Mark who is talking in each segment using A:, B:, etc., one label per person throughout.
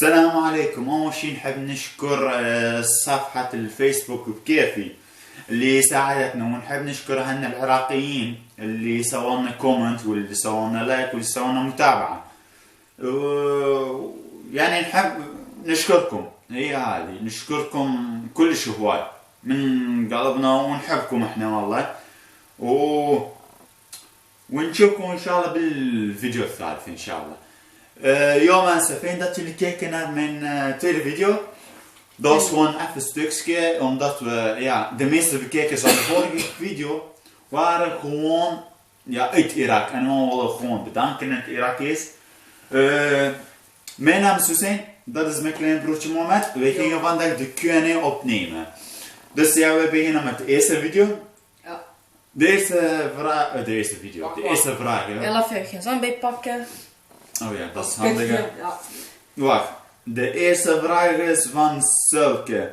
A: السلام عليكم. أول شي نحب نشكر صفحة الفيسبوك بكيفي اللي ساعدتنا، ونحب نشكر هن العراقيين اللي سوالنا كومنت واللي سوالنا لايك واللي سوالنا متابعة. يعني نحب نشكركم، هي هذه، نشكركم كلش هواي من قلبنا ونحبكم احنا والله. ونشوفكم ان شاء الله بالفيديو الثالث ان شاء الله. Jag önskar fint att till keken min tweede video. Dat is gewoon even een stukje, omdat we, ja, de meeste bekijkers van de vorige video waren gewoon, ja, uit Irak. En we willen gewoon bedanken in het Irakees. Mijn naam is Hussein, dat is mijn klein broertje Mohamed. We gingen vandaag de Q&A opnemen. Dus ja, we beginnen met de eerste video.
B: Ja.
A: De eerste vraag.
B: Ja, laat even geen zand bij pakken.
A: Oh ja, dat is handig.
B: Ja.
A: Wacht, de eerste vraag is van Sulke.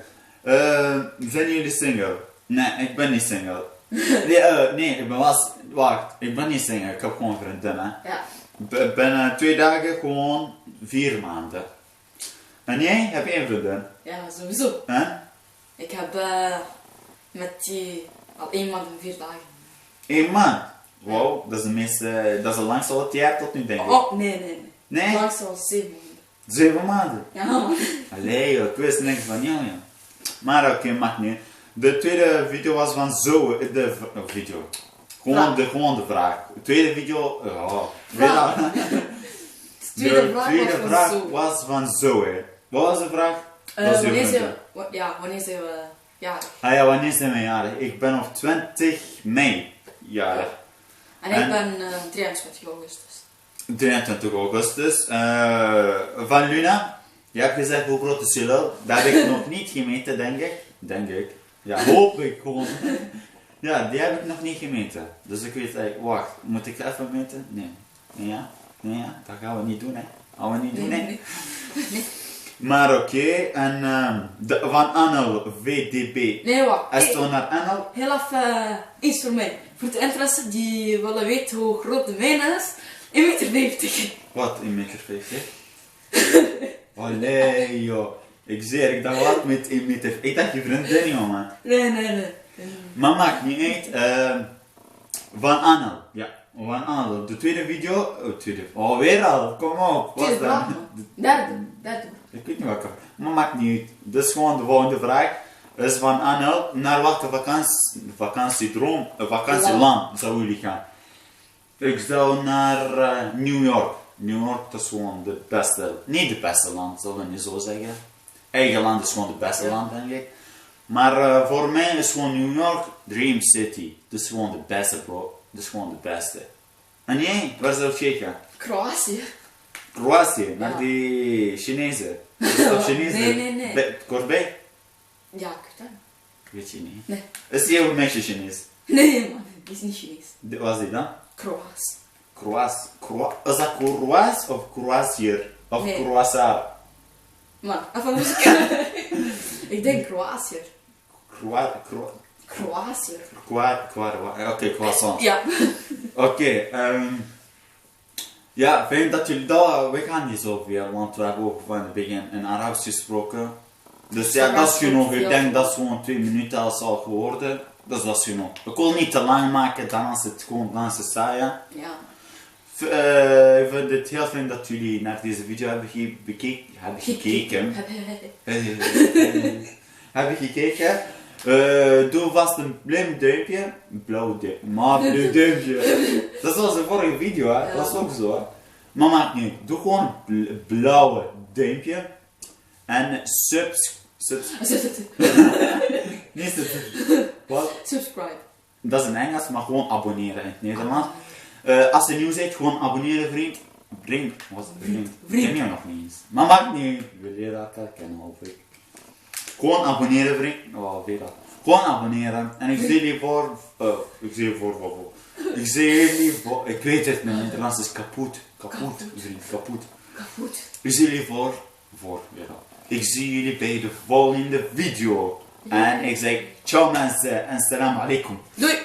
A: Zijn jullie single? Nee, ik ben niet single. Ik ben niet single, ik heb gewoon vriendinnen.
B: Ja.
A: Binnen 2 dagen gewoon 4 maanden. En jij, heb je een vriendin?
B: Ja, sowieso. Ik heb met die al 1 maand en 4 dagen.
A: 1 maand? Wow, dat is het langste wat je hebt tot nu, denk ik.
B: Oh, nee.
A: Nee?
B: Het langste was 7 maanden.
A: 7 maanden?
B: Ja, man.
A: Allee joh, ik wist niks van jou, ja. Maar oké, mag niet. De tweede video was van Zoe. Gewoon de vraag. De tweede video...
B: De tweede vraag
A: was van Zoe. Wat was de vraag?
B: Wanneer zijn we jarig?
A: Ah ja, wanneer zijn we jarig? Ik ben op 20 mei jarig.
B: En ik ben 23 augustus.
A: 23 augustus. Van Luna, je hebt gezegd hoe groot is je lul. Dat heb ik nog niet gemeten, denk ik. Ja, hoop ik gewoon. Ja, die heb ik nog niet gemeten. Dus ik weet eigenlijk, wacht, moet ik even meten? Nee. Nee, dat gaan we niet doen, hè.
B: Nee.
A: Maar oké, en van Annel, VDB.
B: Nee, wacht.
A: Is het naar Annel?
B: Heel even iets voor mij. Voor de interesse die willen weten hoe groot de mijne is. 1,50 meter.
A: Wat, 1,50 meter? Oh nee joh. Ik dacht wat met 1 meter. Ik dacht je vriendin jongen.
B: Nee.
A: Maar maakt niet uit. Van Annel. Ja, van Annel. De tweede video. Oh, weer al. Kom op. Wat dan?
B: Derde.
A: Ik weet niet wat ik. Maar maakt niet uit. Dus gewoon de volgende vraag. Is van Annel. Naar welke vakantieland zou jullie gaan? Ik zou naar New York. New York is gewoon de beste, niet de beste land, zullen we niet zo zeggen. Eigen land is gewoon de beste land, denk ik. Maar voor mij is gewoon New York Dream City. Dat is gewoon de beste, bro. Dat is gewoon de beste. En jij, waar zou je gaan? Kroatië, naar die Chinezen. Is dat Chinezen?
B: Nee.
A: Korbij?
B: Ja, Kurtan.
A: Weet je niet.
B: Nee.
A: Is die jouw meisje Chinees?
B: Nee, man. Die is niet Chinees.
A: Was die dan?
B: Kroaas.
A: Is dat Kroaas of Kroatiër? Of
B: Nee.
A: Kroasaar?
B: Man, even muziek. Ik denk Kroatiër. Kroatiër.
A: Oké, croissant.
B: Ja.
A: Oké, ja, fijn dat jullie dat... We gaan niet zoveel, want we hebben ook van het begin in Arabisch gesproken. Dus ja, dat is genoeg. Ik denk dat is gewoon 2 minuten als al geworden. Dus dat is genoeg. Ik wil niet te lang maken, dan is het gewoon saai. Ja. Ik vind het heel fijn dat jullie naar deze video hebben gekeken. Doe vast een blauw duimpje. Blauw duimpje. Dat was de vorige video, hè? Dat was ook zo, hè? Maar maakt niet. Doe gewoon een blauwe duimpje. En
B: Subscribe.
A: Dat is in Engels, maar gewoon abonneren in het Nederlands. Als je nieuw bent, gewoon abonneren, vriend. Vriend. Ik ken je nog niet eens. Maar maakt niet. We leren elkaar kennen, hoop ik. Gewoon abonneren, vriend. Oh, weet dat. Gewoon abonneren. En ik zie jullie voor... Ik weet het, mijn Nederlands is kapot, vriend. Kapot. Ik zie jullie weet dat. Ik zie jullie bij de volgende video. En ik zeg ciao mensen en salam alaikum.
B: Doei!